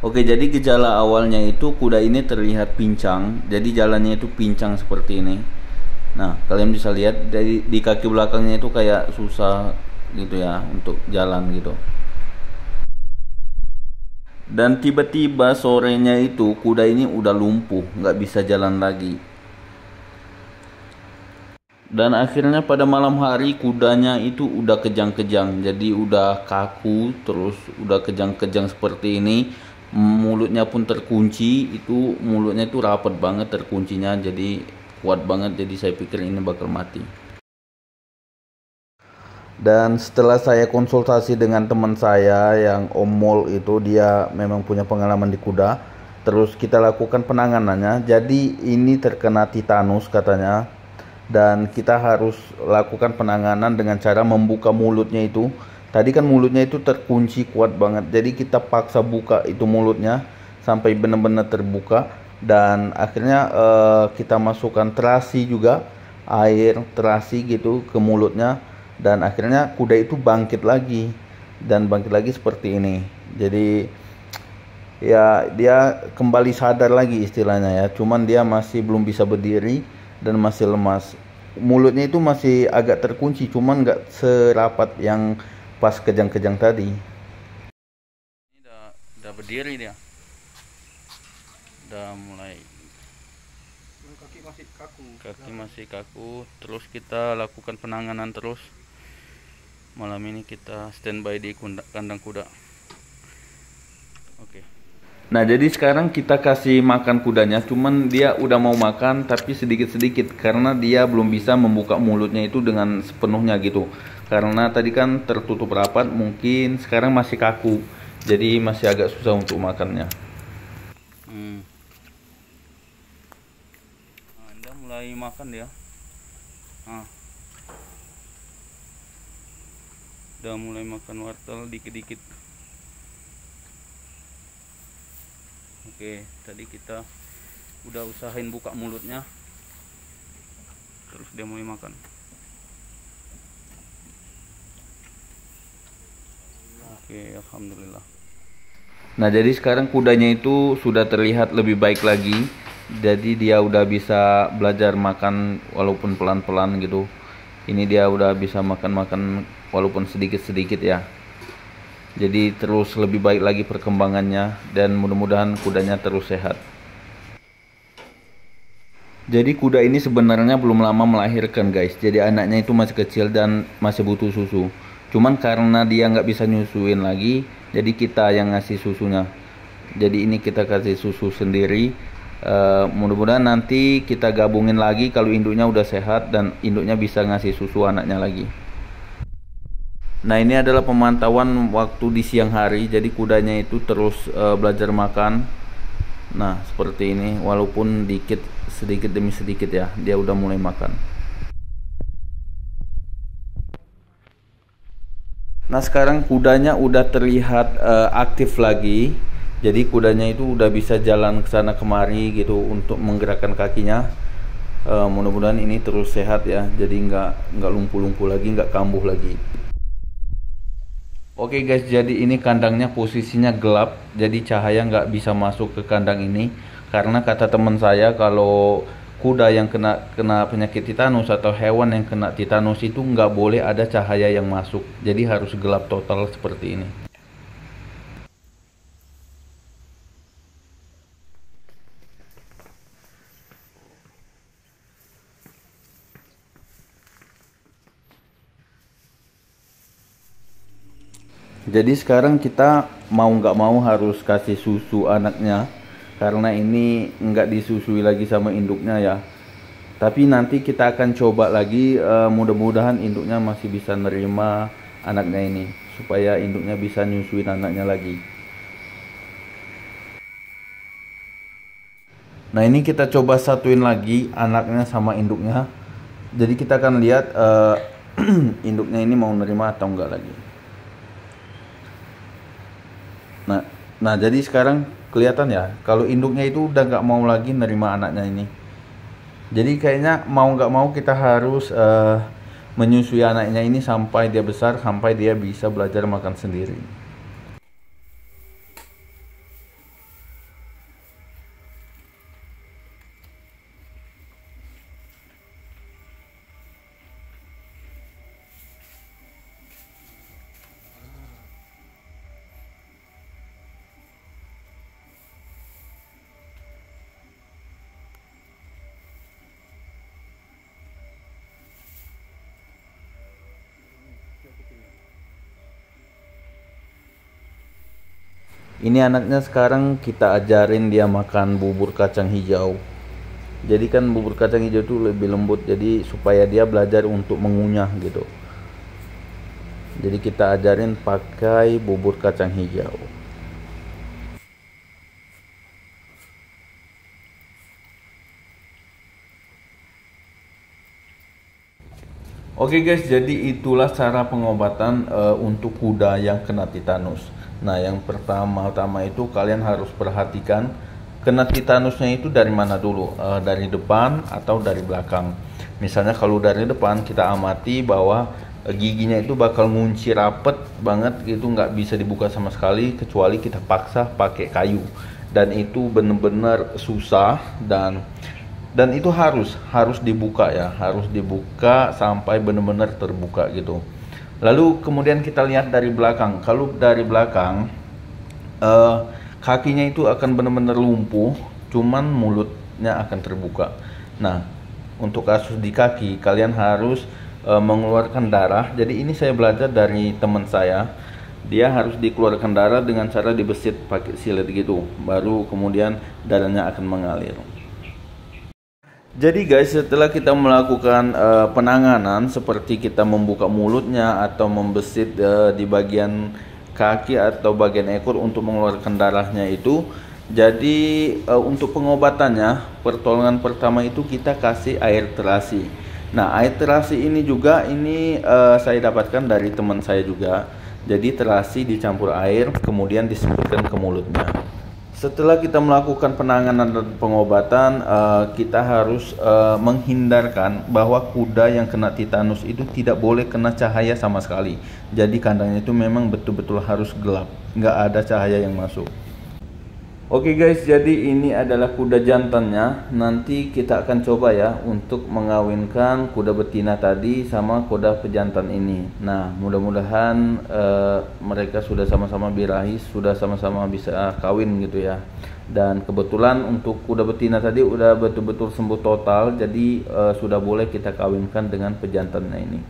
Oke, jadi gejala awalnya itu kuda ini terlihat pincang, jadi jalannya itu pincang seperti ini. Nah, kalian bisa lihat dari di kaki belakangnya itu kayak susah gitu ya untuk jalan gitu. Dan tiba-tiba sorenya itu kuda ini udah lumpuh, nggak bisa jalan lagi. Dan akhirnya pada malam hari kudanya itu udah kejang-kejang, jadi udah kaku, terus udah kejang-kejang seperti ini. Mulutnya pun terkunci, itu mulutnya itu rapat banget terkuncinya, jadi kuat banget. Jadi saya pikir ini bakal mati. Dan setelah saya konsultasi dengan teman saya yang Om Mol itu, dia memang punya pengalaman di kuda. Terus kita lakukan penanganannya. Jadi ini terkena titanus katanya. Dan kita harus lakukan penanganan dengan cara membuka mulutnya itu. Tadi kan mulutnya itu terkunci kuat banget. Jadi kita paksa buka itu mulutnya sampai benar-benar terbuka. Dan akhirnya kita masukkan terasi juga, air terasi gitu ke mulutnya, dan akhirnya kuda itu bangkit lagi, dan bangkit lagi seperti ini. Jadi ya dia kembali sadar lagi istilahnya ya, cuman dia masih belum bisa berdiri dan masih lemas. Mulutnya itu masih agak terkunci, cuman nggak serapat yang pas kejang-kejang tadi. Ini udah berdiri dia, udah mulai. Kaki masih kaku. Terus kita lakukan penanganan terus. Malam ini kita standby di kandang kuda. Oke. Nah, jadi sekarang kita kasih makan kudanya. Cuman dia udah mau makan tapi sedikit-sedikit karena dia belum bisa membuka mulutnya itu dengan sepenuhnya gitu. Karena tadi kan tertutup rapat, mungkin sekarang masih kaku. Jadi masih agak susah untuk makannya. Nah, dia mulai makan dia. Nah, udah mulai makan wortel dikit-dikit. Oke, tadi kita udah usahain buka mulutnya, terus dia mulai makan. Oke, alhamdulillah. Nah, jadi sekarang kudanya itu sudah terlihat lebih baik lagi. Jadi dia udah bisa belajar makan walaupun pelan-pelan gitu. Ini dia udah bisa makan-makan walaupun sedikit-sedikit ya. Jadi terus lebih baik lagi perkembangannya, dan mudah-mudahan kudanya terus sehat. Jadi kuda ini sebenarnya belum lama melahirkan guys. Jadi anaknya itu masih kecil dan masih butuh susu. Cuman karena dia nggak bisa nyusuin lagi, jadi kita yang ngasih susunya. Jadi ini kita kasih susu sendiri. Mudah-mudahan nanti kita gabungin lagi kalau induknya udah sehat dan induknya bisa ngasih susu anaknya lagi. Nah, ini adalah pemantauan waktu di siang hari. Jadi kudanya itu terus belajar makan. Nah, seperti ini, walaupun dikit, sedikit demi sedikit ya, dia udah mulai makan. Nah, sekarang kudanya udah terlihat aktif lagi. Jadi kudanya itu udah bisa jalan ke sana kemari gitu untuk menggerakkan kakinya. Mudah-mudahan ini terus sehat ya. Jadi nggak lumpuh-lumpuh lagi, nggak kambuh lagi. Oke guys, jadi ini kandangnya posisinya gelap, jadi cahaya nggak bisa masuk ke kandang ini. Karena kata teman saya kalau kuda yang kena penyakit titanus atau hewan yang kena titanus itu nggak boleh ada cahaya yang masuk. Jadi harus gelap total seperti ini. Jadi sekarang kita mau nggak mau harus kasih susu anaknya, karena ini nggak disusui lagi sama induknya ya. Tapi nanti kita akan coba lagi, mudah-mudahan induknya masih bisa nerima anaknya ini, supaya induknya bisa nyusuin anaknya lagi. Nah, ini kita coba satuin lagi anaknya sama induknya. Jadi kita akan lihat induknya ini mau nerima atau enggak lagi. Nah, jadi sekarang kelihatan ya, kalau induknya itu udah nggak mau lagi nerima anaknya ini. Jadi kayaknya mau nggak mau kita harus menyusui anaknya ini sampai dia besar, sampai dia bisa belajar makan sendiri. Ini anaknya sekarang kita ajarin dia makan bubur kacang hijau. Jadi kan bubur kacang hijau itu lebih lembut, jadi supaya dia belajar untuk mengunyah gitu. Jadi kita ajarin pakai bubur kacang hijau. Oke guys, jadi itulah cara pengobatan untuk kuda yang kena titanus. Nah, yang pertama-tama itu kalian harus perhatikan kena titanusnya itu dari mana dulu, dari depan atau dari belakang. Misalnya kalau dari depan kita amati bahwa giginya itu bakal ngunci rapet banget gitu, nggak bisa dibuka sama sekali kecuali kita paksa pakai kayu. Dan itu bener-bener susah dan itu harus dibuka ya, harus dibuka sampai benar-benar terbuka gitu. Lalu kemudian kita lihat dari belakang. Kalau dari belakang kakinya itu akan benar-benar lumpuh, cuman mulutnya akan terbuka. Nah, untuk kasus di kaki kalian harus mengeluarkan darah. Jadi ini saya belajar dari teman saya. Dia harus dikeluarkan darah dengan cara dibesit pakai silet gitu. Baru kemudian darahnya akan mengalir. Jadi guys, setelah kita melakukan penanganan seperti kita membuka mulutnya atau membesit di bagian kaki atau bagian ekor untuk mengeluarkan darahnya itu, jadi untuk pengobatannya pertolongan pertama itu kita kasih air terasi. Nah, air terasi ini juga saya dapatkan dari teman saya juga. Jadi terasi dicampur air kemudian disemprotkan ke mulutnya. Setelah kita melakukan penanganan dan pengobatan, kita harus menghindarkan bahwa kuda yang kena titanus itu tidak boleh kena cahaya sama sekali. Jadi kandangnya itu memang betul-betul harus gelap, nggak ada cahaya yang masuk. Oke guys, jadi ini adalah kuda jantannya. Nanti kita akan coba ya untuk mengawinkan kuda betina tadi sama kuda pejantan ini. Nah, mudah-mudahan mereka sudah sama-sama birahi, sudah sama-sama bisa kawin gitu ya. Dan kebetulan untuk kuda betina tadi udah betul-betul sembuh total, jadi sudah boleh kita kawinkan dengan pejantannya ini.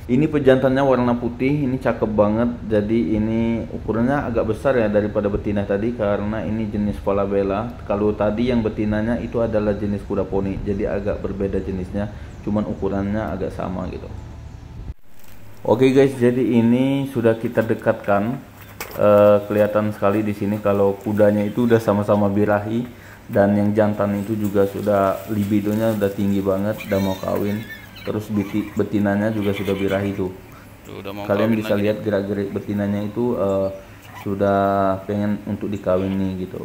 Ini pejantannya warna putih, ini cakep banget. Jadi ini ukurannya agak besar ya daripada betina tadi karena ini jenis Falabella. Kalau tadi yang betinanya itu adalah jenis kuda poni, jadi agak berbeda jenisnya, cuman ukurannya agak sama gitu. Oke guys, jadi ini sudah kita dekatkan. Kelihatan sekali di sini kalau kudanya itu udah sama-sama birahi dan yang jantan itu juga sudah libidonya udah tinggi banget, udah mau kawin. Terus betinanya juga sudah birahi tuh. Kalian bisa lihat gerak-gerik betinanya itu sudah pengen untuk dikawin nih gitu.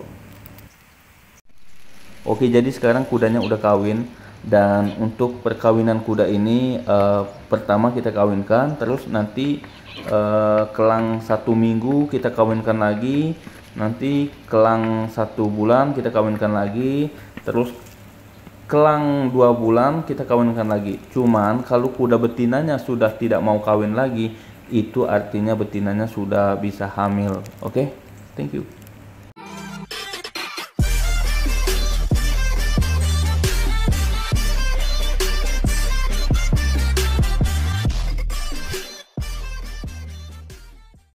Oke, jadi sekarang kudanya udah kawin. Dan untuk perkawinan kuda ini pertama kita kawinkan, terus nanti kelang 1 minggu kita kawinkan lagi, nanti kelang 1 bulan kita kawinkan lagi, terus kelang 2 bulan kita kawinkan lagi. Cuman kalau kuda betinanya sudah tidak mau kawin lagi, itu artinya betinanya sudah bisa hamil. Oke, thank you.